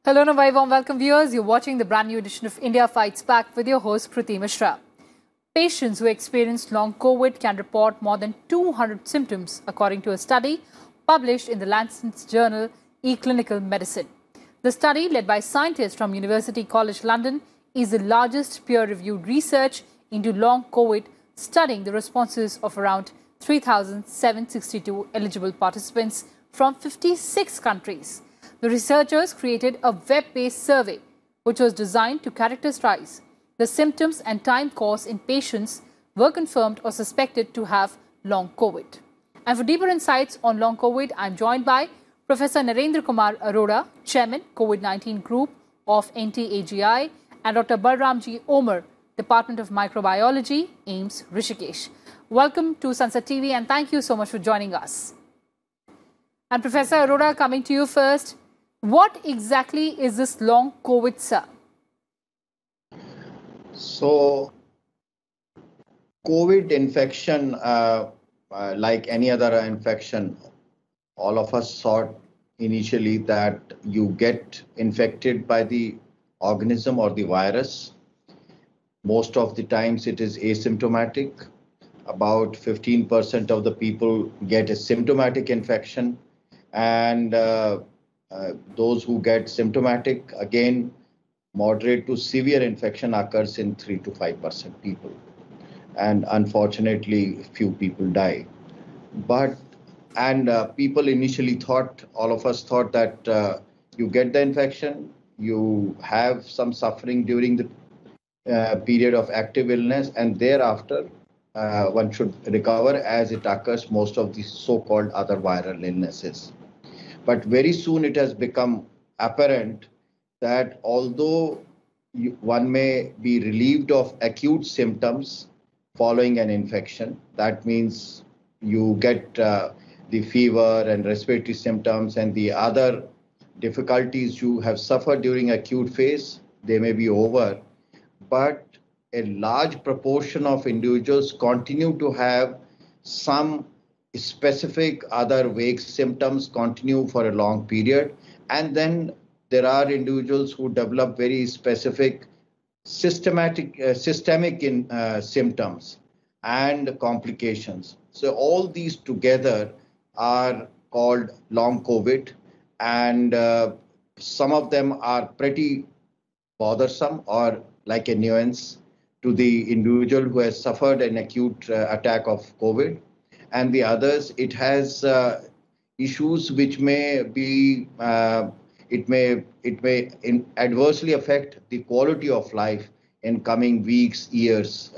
Hello and a very warm welcome viewers. You're watching the brand new edition of India Fights Back with your host Kriti Mishra. Patients who experience long COVID can report more than 200 symptoms according to a study published in the Lancet journal eClinical Medicine. The study, led by scientists from University College London, is the largest peer-reviewed research into long COVID, studying the responses of around 3,762 eligible participants from 56 countries. The researchers created a web-based survey which was designed to characterize the symptoms and time course in patients who were confirmed or suspected to have long COVID. And for deeper insights on long COVID, I'm joined by Professor Narendra Kumar Arora, Chairman, COVID-19 Group of NTAGI, and Dr. Balramji Omer, Department of Microbiology, AIIMS, Rishikesh. Welcome to Sunset TV and thank you so much for joining us. And Professor Arora, coming to you first. What exactly is this long COVID, sir? So, COVID infection, like any other infection, all of us thought initially that you get infected by the organism or the virus. Most of the times it is asymptomatic. About 15% of the people get a symptomatic infection, and those who get symptomatic, again, moderate to severe infection occurs in 3 to 5% people. And unfortunately, few people die. People initially thought, all of us thought that you get the infection, you have some suffering during the period of active illness, and thereafter one should recover as it occurs most of the so-called other viral illnesses. But very soon it has become apparent that although one may be relieved of acute symptoms following an infection, that means you get the fever and respiratory symptoms and the other difficulties you have suffered during acute phase, they may be over, but a large proportion of individuals continue to have some specific other vague symptoms continue for a long period, and then there are individuals who develop very specific systemic symptoms and complications. So all these together are called long COVID, and some of them are pretty bothersome or like a nuisance to the individual who has suffered an acute attack of COVID. And the others, it has issues which may be, it may adversely affect the quality of life in coming weeks, years.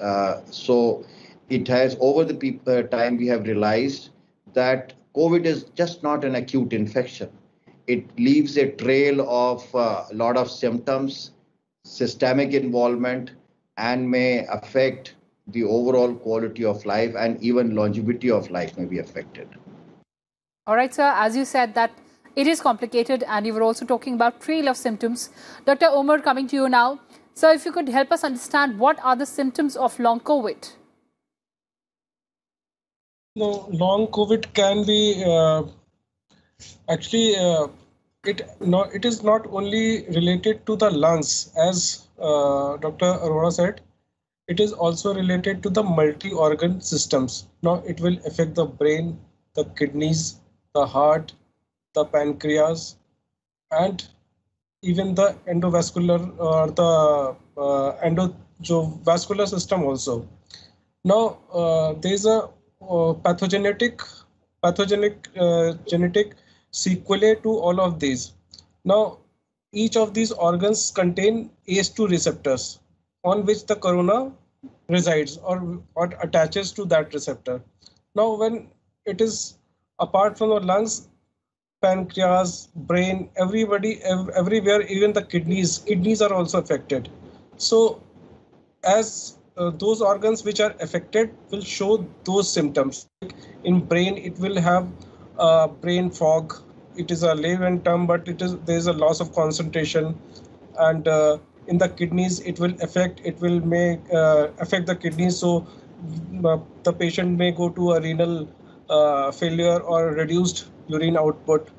So it has, over the time, we have realized that COVID is just not an acute infection. It leaves a trail of a lot of symptoms, systemic involvement, and may affect the overall quality of life, and even longevity of life may be affected. All right, sir. As you said that it is complicated, and you were also talking about trail of symptoms. Dr. Omer, coming to you now. So if you could help us understand what are the symptoms of long COVID? No, long COVID can be it is not only related to the lungs, as Dr. Arora said. It is also related to the multi-organ systems. Now it will affect the brain, the kidneys, the heart, the pancreas, and even the endovascular or the endovascular system also. Now there is a pathogenic genetic sequelae to all of these. Now each of these organs contain ACE2 receptors on which the corona resides or attaches to that receptor. Now, when it is apart from the lungs, pancreas, brain, everywhere, even the kidneys are also affected. So, as those organs which are affected will show those symptoms. In brain, it will have brain fog. It is a layman term, but there is a loss of concentration, and in the kidneys, it will affect the kidneys. So the patient may go to a renal failure or reduced urine output.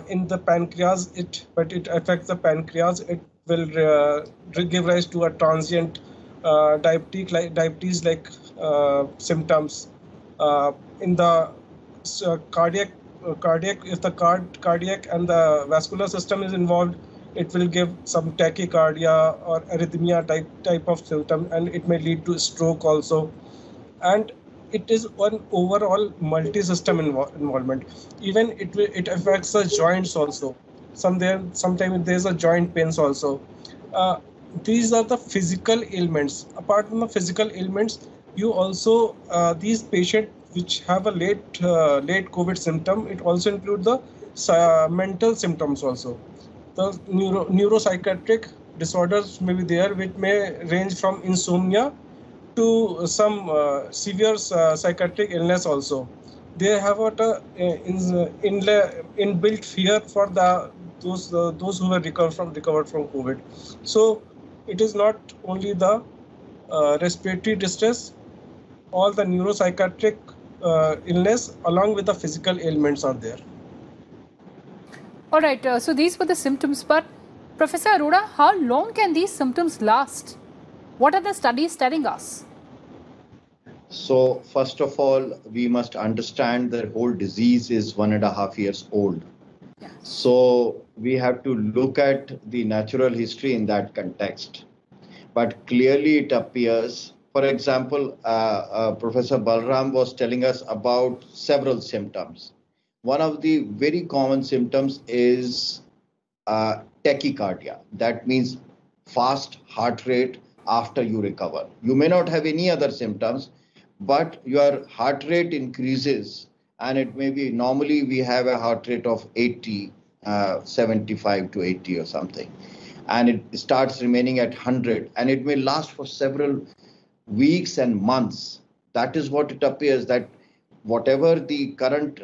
in the pancreas, but it affects the pancreas. It will give rise to a transient diabetes like symptoms. In the cardiac, if the cardiac and the vascular system is involved, it will give some tachycardia or arrhythmia type of symptom, and it may lead to stroke also. And it is an overall multi-system involvement. Even it affects the joints also. Sometimes there's a joint pains also. These are the physical ailments. Apart from the physical ailments, you also these patients which have a late COVID symptom, it also includes the mental symptoms also. The neuropsychiatric disorders may be there, which may range from insomnia to some severe psychiatric illness also. They have a inbuilt fear for those who were recovered from COVID. So it is not only the respiratory distress, all the neuropsychiatric illness along with the physical ailments are there. All right, so these were the symptoms, but Professor Arora, how long can these symptoms last? What are the studies telling us? So first of all, we must understand the whole disease is 1.5 years old. Yeah. So we have to look at the natural history in that context. But clearly it appears, for example, Professor Balram was telling us about several symptoms. One of the very common symptoms is tachycardia. That means fast heart rate after you recover. You may not have any other symptoms, but your heart rate increases, and it may be, normally we have a heart rate of 80, 75 to 80 or something, and it starts remaining at 100, and it may last for several weeks and months. That is what it appears, that whatever the current,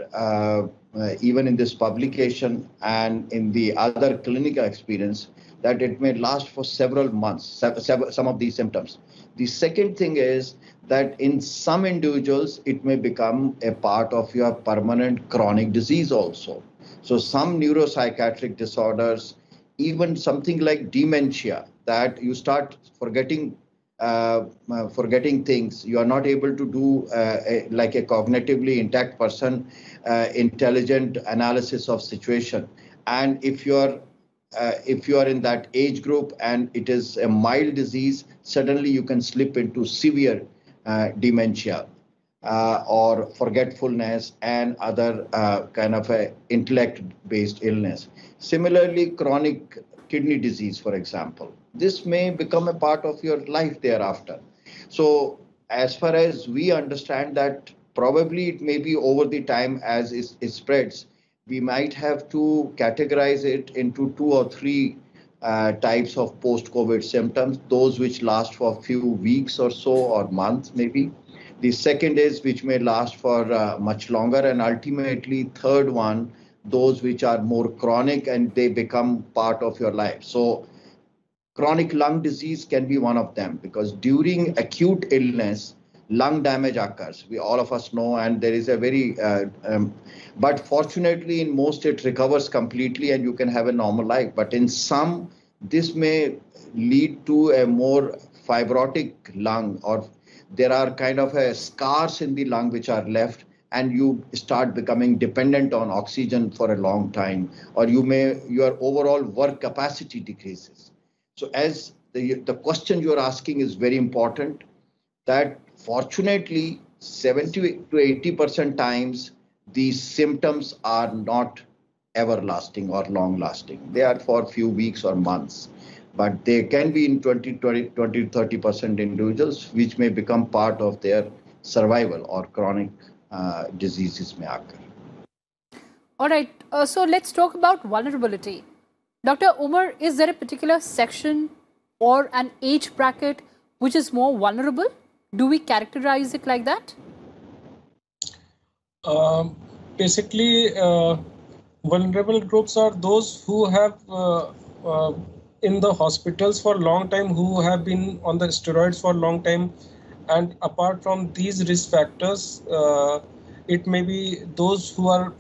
even in this publication and in the other clinical experience, that it may last for several months, some of these symptoms. The second thing is that in some individuals, it may become a part of your permanent chronic disease also. So some neuropsychiatric disorders, even something like dementia, that you start forgetting things. You are not able to do like a cognitively intact person, intelligent analysis of situation. And if you are in that age group and it is a mild disease, suddenly you can slip into severe dementia or forgetfulness and other kind of a intellect-based illness. Similarly, chronic kidney disease, for example, this may become a part of your life thereafter. So as far as we understand that, probably it may be over the time as it spreads, we might have to categorize it into 2 or 3 types of post-COVID symptoms, those which last for a few weeks or so or months maybe. The second is which may last for much longer, and ultimately third one, those which are more chronic and they become part of your life. So chronic lung disease can be one of them, because during acute illness, lung damage occurs. All of us know, and there is a very, but fortunately in most it recovers completely and you can have a normal life. But in some, this may lead to a more fibrotic lung, or there are kind of scars in the lung which are left, and you start becoming dependent on oxygen for a long time, or your overall work capacity decreases. So as the question you're asking is very important, that fortunately 70 to 80% times these symptoms are not everlasting or long lasting. They are for a few weeks or months, but they can be in 20 to 30% individuals, which may become part of their survival, or chronic diseases may occur. All right, so let's talk about vulnerability. Dr. Umar, is there a particular section or an age bracket which is more vulnerable? Do we characterize it like that? Basically, vulnerable groups are those who have in the hospitals for a long time, who have been on the steroids for a long time. And apart from these risk factors, it may be those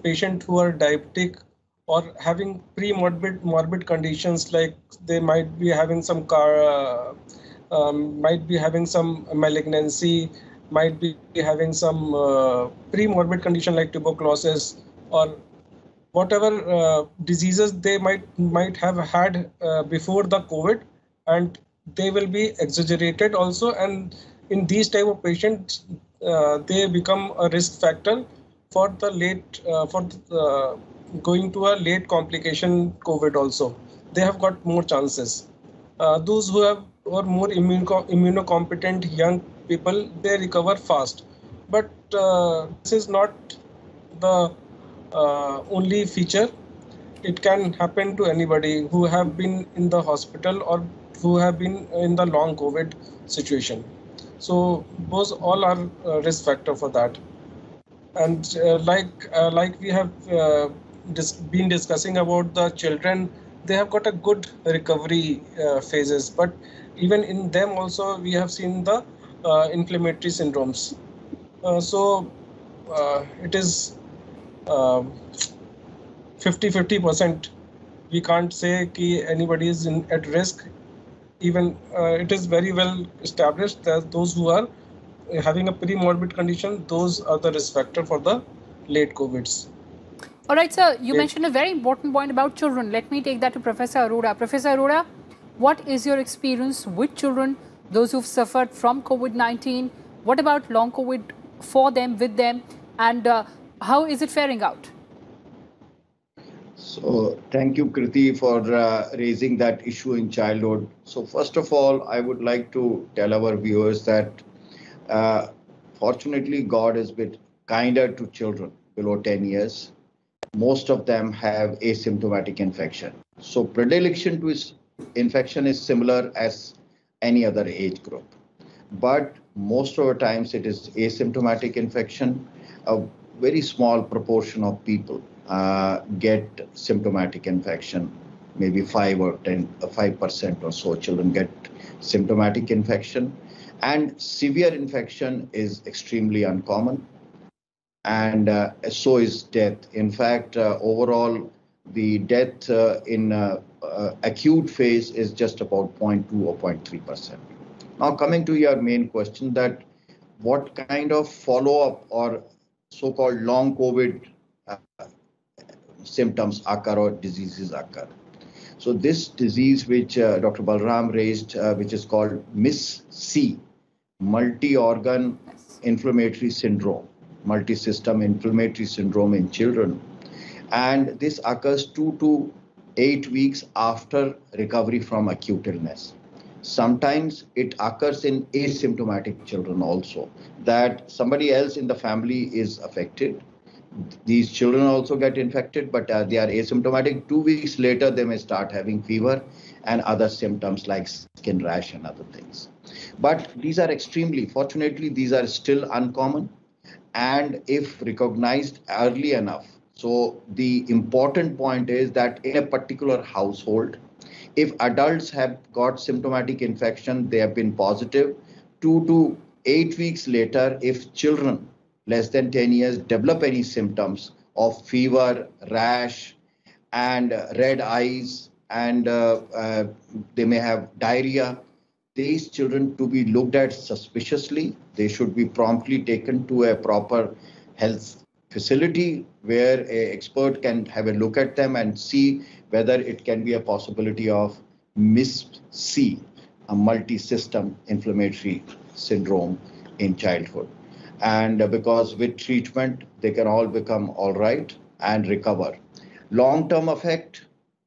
patients who are diabetic, or having morbid conditions, like they might be having some might be having some malignancy, might be having some pre-morbid condition like tuberculosis, or whatever diseases they might have had before the COVID, and they will be exaggerated also. And in these type of patients, they become a risk factor for the late going to a late complication COVID also. They have got more chances. Those who are more immunocompetent young people, they recover fast. But this is not the only feature. It can happen to anybody who have been in the hospital or who have been in the long COVID situation. So those all are risk factor for that. And like we have been discussing about the children, they have got a good recovery phases, but even in them also we have seen the inflammatory syndromes. So it is 50-50%. We can't say that anybody is at risk. Even it is very well established that those who are having a pre-morbid condition, those are the risk factor for the late COVIDs. All right, sir, you mentioned a very important point about children. Let me take that to Professor Arora. Professor Arora, what is your experience with children, those who've suffered from COVID-19? What about long COVID for them, with them, and how is it faring out? So thank you, Kriti, for raising that issue in childhood. So first of all, I would like to tell our viewers that fortunately, God has been kinder to children below 10 years. Most of them have asymptomatic infection. So predilection to infection is similar as any other age group. But most of the times it is asymptomatic infection. A very small proportion of people get symptomatic infection. Maybe 5% or so children get symptomatic infection. And severe infection is extremely uncommon. And so is death. In fact, overall, the death in acute phase is just about 0.2 or 0.3%. Now, coming to your main question, that what kind of follow-up or so-called long COVID symptoms occur or diseases occur. So this disease which Dr. Balram raised, which is called MIS-C, multi-organ inflammatory syndrome, multi-system inflammatory syndrome in children. And this occurs 2 to 8 weeks after recovery from acute illness. Sometimes it occurs in asymptomatic children also, that somebody else in the family is affected. These children also get infected, but they are asymptomatic. 2 weeks later, they may start having fever and other symptoms like skin rash and other things. But these are fortunately, these are still uncommon. And if recognized early enough, so the important point is that in a particular household, if adults have got symptomatic infection, they have been positive. 2 to 8 weeks later, if children less than 10 years develop any symptoms of fever, rash, and red eyes, and they may have diarrhea, these children to be looked at suspiciously. They should be promptly taken to a proper health facility where an expert can have a look at them and see whether it can be a possibility of MIS-C, a multi-system inflammatory syndrome in childhood. And because with treatment, they can all become all right and recover. Long-term effect,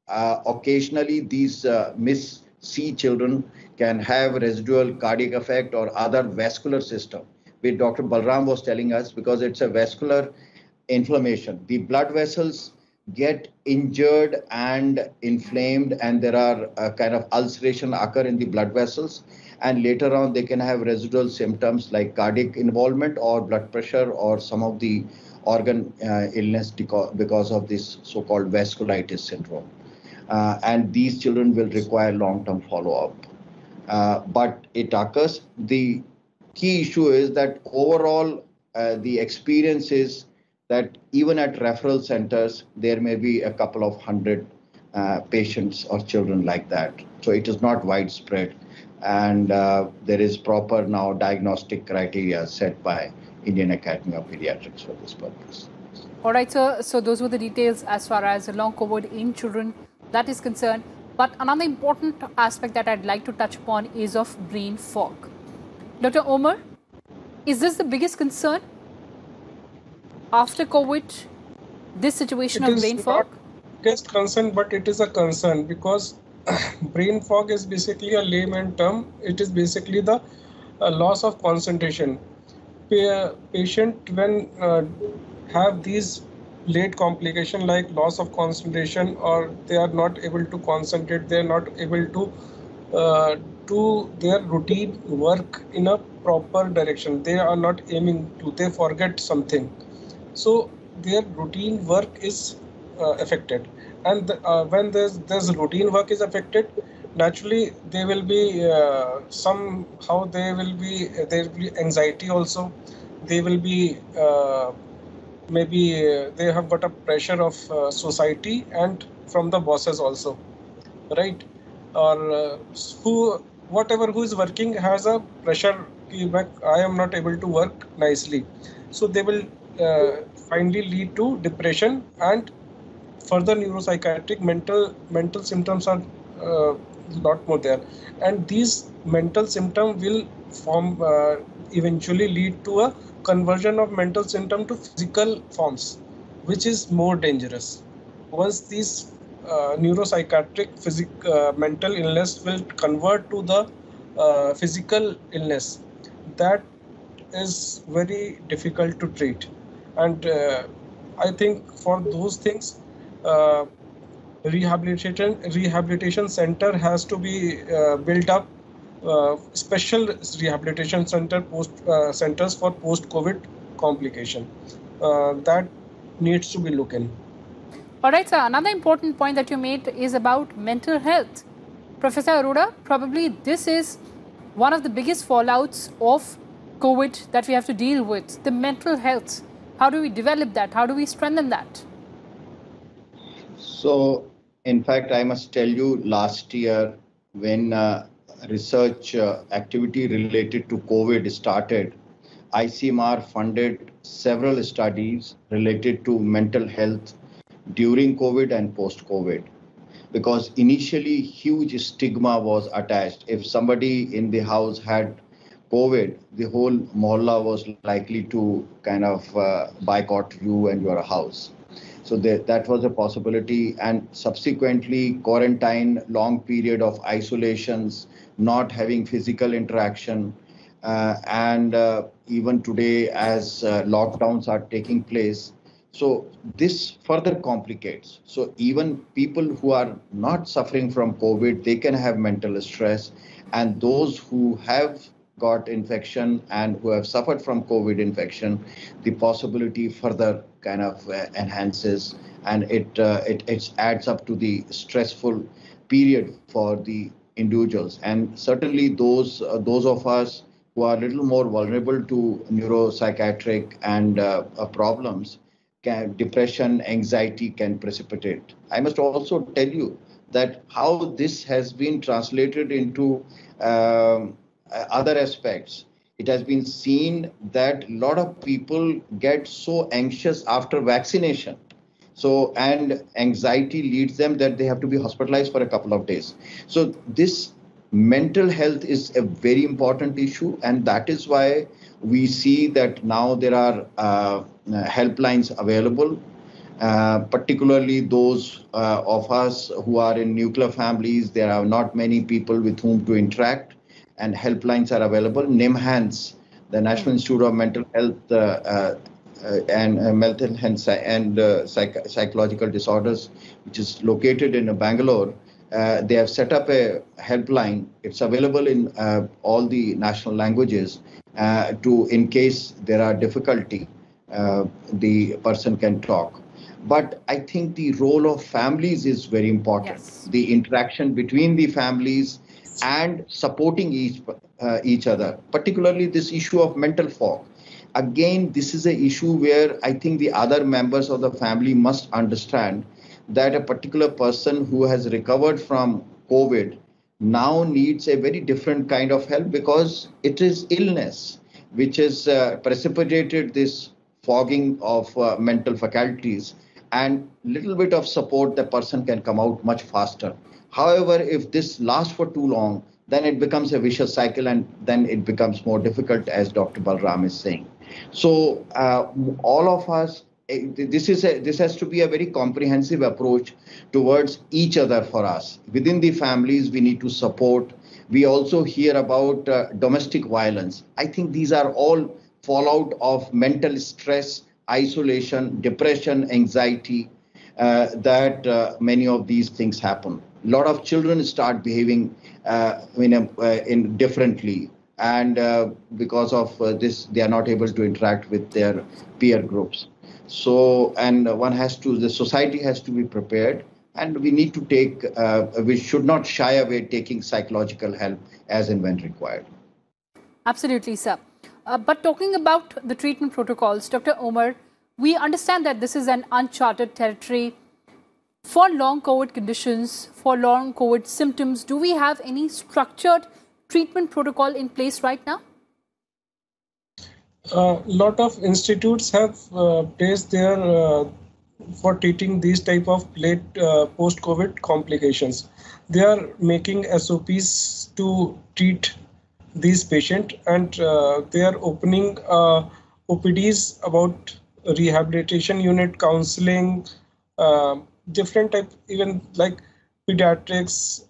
occasionally these MIS-C children can have residual cardiac effect or other vascular system, which Dr. Balram was telling us, because it's a vascular inflammation. The blood vessels get injured and inflamed, and there are a kind of ulceration occur in the blood vessels. And later on, they can have residual symptoms like cardiac involvement or blood pressure or some of the organ illness because of this so-called vasculitis syndrome. And these children will require long-term follow-up. But it occurs. The key issue is that overall, the experience is that even at referral centers, there may be a couple of hundred patients or children like that. So it is not widespread. And there is proper now diagnostic criteria set by Indian Academy of Pediatrics for this purpose. All right, sir. So those were the details as far as long COVID in children that is concerned. But another important aspect that I'd like to touch upon is of brain fog. Dr. Omer, is this the biggest concern after COVID, this situation of brain fog? Biggest concern, but it is a concern because brain fog is basically a layman term. It is basically the loss of concentration. Patient when have these late complication like loss of concentration, or they are not able to concentrate, they are not able to do their routine work in a proper direction. They are not aiming to, they forget something. So their routine work is affected, and when this routine work is affected, naturally there will be somehow there will be anxiety also. They will be maybe they have got a pressure of society and from the bosses also, right? Or who is working has a pressure. I am not able to work nicely, so they will finally lead to depression and further neuropsychiatric mental symptoms are a lot more there, and these mental symptoms will form eventually lead to a conversion of mental symptom to physical forms, which is more dangerous. Once these neuropsychiatric mental illness will convert to the physical illness, that is very difficult to treat. And I think for those things, rehabilitation center has to be built up. Special rehabilitation centers for post-COVID complication that needs to be looked in. All right, sir. Another important point that you made is about mental health. Professor Arora, probably this is one of the biggest fallouts of COVID that we have to deal with, the mental health. How do we develop that? How do we strengthen that? So, in fact, I must tell you, last year when research activity related to COVID started, ICMR funded several studies related to mental health during COVID and post-COVID, because initially huge stigma was attached. If somebody in the house had COVID, the whole mohalla was likely to kind of boycott you and your house. So that was a possibility. And subsequently, quarantine, long period of isolations, not having physical interaction. And even today, as lockdowns are taking place, so this further complicates. So even people who are not suffering from COVID, they can have mental stress. And those who have got infection and who have suffered from COVID infection, the possibility further kind of enhances, and it adds up to the stressful period for the individuals. And certainly those of us who are a little more vulnerable to neuropsychiatric and problems, depression, anxiety can precipitate. I must also tell you that how this has been translated into other aspects. It has been seen that a lot of people get so anxious after vaccination. So, and anxiety leads them that they have to be hospitalized for a couple of days. So this mental health is a very important issue. And that is why we see that now there are helplines available, particularly those of us who are in nuclear families. There are not many people with whom to interact, and helplines are available. NIMHANS, the National Institute of Mental Health and Mental Health and Psychological Disorders, which is located in Bangalore, they have set up a helpline. It's available in all the national languages in case there are difficulty, the person can talk. But I think the role of families is very important. Yes. The interaction between the families and supporting each other, particularly this issue of mental fog. Again, this is an issue where I think the other members of the family must understand that a particular person who has recovered from COVID now needs a very different kind of help, because it is illness which has precipitated this fogging of mental faculties, and little bit of support, the person can come out much faster. However, if this lasts for too long, then it becomes a vicious cycle, and then it becomes more difficult, as Dr. Balram is saying. So all of us, this has to be a very comprehensive approach towards each other for us. Within the families, we need to support. We also hear about domestic violence. I think these are all fallout of mental stress, isolation, depression, anxiety, that many of these things happen. A lot of children start behaving in differently, and because of this, they are not able to interact with their peer groups. So, and the society has to be prepared, and we need to take, we should not shy away taking psychological help as and when required. Absolutely, sir. But talking about the treatment protocols, Dr. Omar, we understand that this is an uncharted territory. For long COVID conditions, for long COVID symptoms, do we have any structured treatment protocol in place right now? A lot of institutes have placed their for treating these type of late post-COVID complications. They are making SOPs to treat these patients, and they are opening OPDs about rehabilitation unit, counseling, different type, even like pediatrics,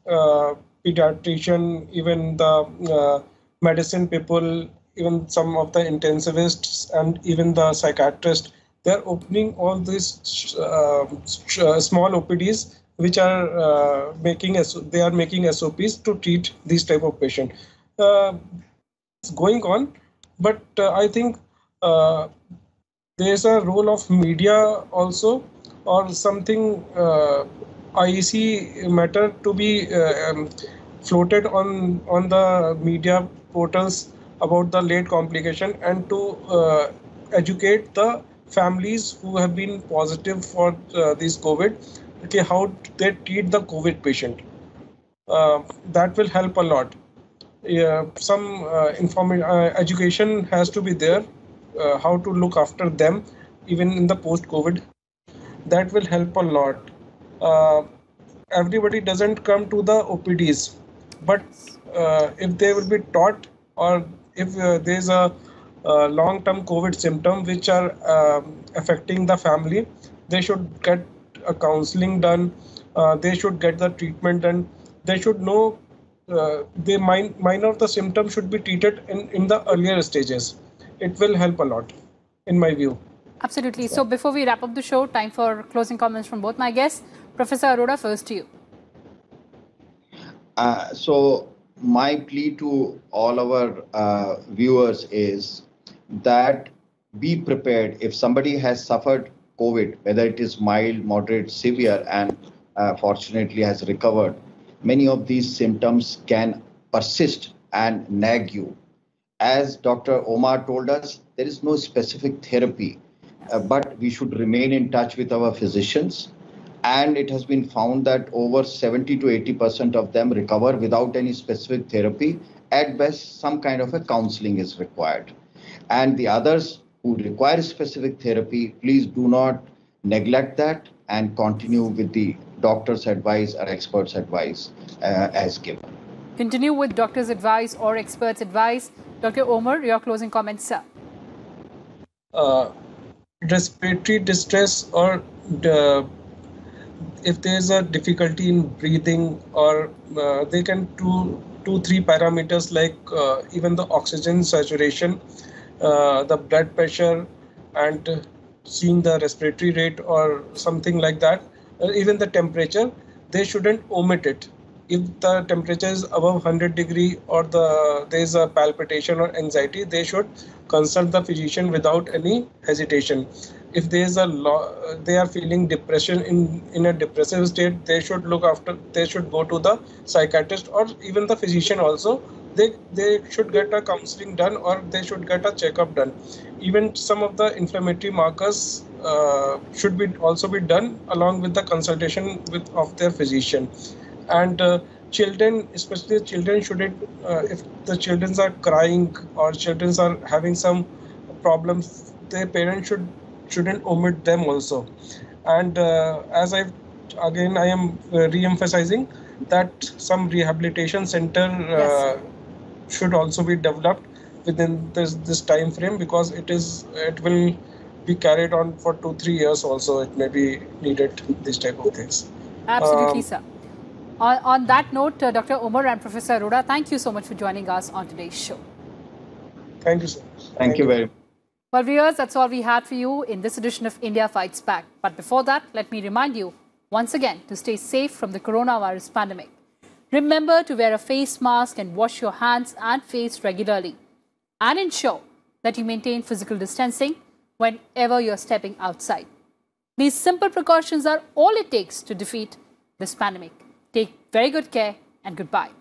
pediatrician, even the medicine people, even some of the intensivists, and even the psychiatrist. They're opening all these small OPDs, which are making SOPs to treat these type of patient. It's going on, but I think there's a role of media also, or something IEC matter to be floated on the media portals about the late complication, and to educate the families who have been positive for this COVID, okay, how they treat the COVID patient. That will help a lot. Some education has to be there, how to look after them even in the post-COVID. That will help a lot. Everybody doesn't come to the OPDs, but if they will be taught, or if there's a long-term COVID symptom which are affecting the family, they should get a counseling done. They should get the treatment done. They should know the minor of the symptoms should be treated in the earlier stages. It will help a lot, in my view. Absolutely. So before we wrap up the show, time for closing comments from both my guests. Professor Arora, first to you. So my plea to all our viewers is that be prepared. If somebody has suffered COVID, whether it is mild, moderate, severe, and fortunately has recovered, many of these symptoms can persist and nag you. As Dr. Omar told us, there is no specific therapy, but we should remain in touch with our physicians. And it has been found that over 70 to 80% of them recover without any specific therapy. At best, some kind of a counseling is required. And the others who require specific therapy, please do not neglect that and continue with the doctor's advice or expert's advice as given. Continue with doctor's advice or expert's advice. Dr. Omar, your closing comments, sir. Respiratory distress, or if there's a difficulty in breathing, or they can do 2-3 parameters like even the oxygen saturation, the blood pressure, and seeing the respiratory rate or something like that, even the temperature, they shouldn't omit it. If the temperature is above 100 degree or there is a palpitation or anxiety, they should consult the physician without any hesitation. If there is they are feeling depression in a depressive state, they should go to the psychiatrist or even the physician also they should get a counseling done, or they should get a checkup done. Even some of the inflammatory markers should be also be done along with the consultation of their physician. And children, especially children, shouldn't if the children are crying or children are having some problems, their parents shouldn't omit them also. And as I am re-emphasizing that some rehabilitation center should also be developed within this time frame, because it will be carried on for 2-3 years also. It may be needed, these type of things. Absolutely, sir. On that note, Dr. Umar and Professor Arora, thank you so much for joining us on today's show. Thank you so much. Thank you very much. Well, viewers, that's all we had for you in this edition of India Fights Back. But before that, let me remind you once again to stay safe from the coronavirus pandemic. Remember to wear a face mask and wash your hands and face regularly. And ensure that you maintain physical distancing whenever you're stepping outside. These simple precautions are all it takes to defeat this pandemic. Take very good care and goodbye.